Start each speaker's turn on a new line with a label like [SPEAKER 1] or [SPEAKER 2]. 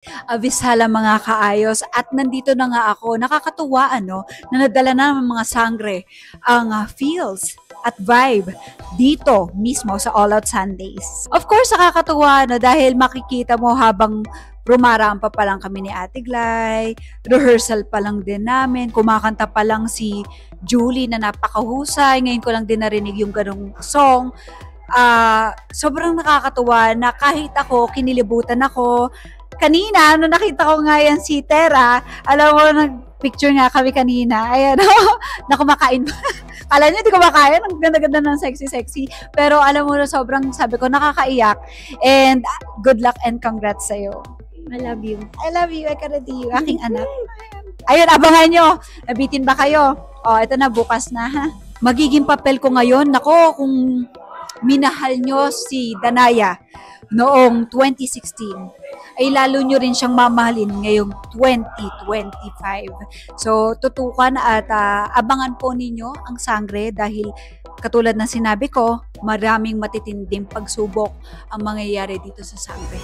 [SPEAKER 1] Abisala mga kaayos at nandito na nga ako. Nakakatuwa ano na nadala na ng mga sangre ang feels at vibe dito mismo sa All Out Sundays. Of course, nakakatuwa no dahil makikita mo habang rumaraan pa lang kami ni Ate Glay, rehearsal pa lang din namin, kumakanta pa lang si Julie na napakahusay, ngayon ko lang din narinig yung ganong song. Sobrang nakakatuwa na kahit ako, kinilibutan ako. Kanina, nung nakita ko nga yan si Tera, alam mo, nag-picture nga kami kanina. Ayan, na kumakain. Kala niyo di kumakain, ang ganda-ganda ng sexy-sexy. Pero alam mo, sobrang sabi ko, nakakaiyak. And good luck and congrats sa'yo.
[SPEAKER 2] I love you.
[SPEAKER 1] I love you, Ekaradi, aking anak. Ayun, abangan nyo. Nabitin ba kayo? Ito na, bukas na ha. Magiging papel ko ngayon, nako, kung minahal nyo si Danaya noong 2016, ay lalo nyo rin siyang mamahalin ngayong 2025. So, tutukan at abangan po ninyo ang sangre dahil katulad ng sinabi ko, maraming matitinding pagsubok ang mangyayari dito sa sangre.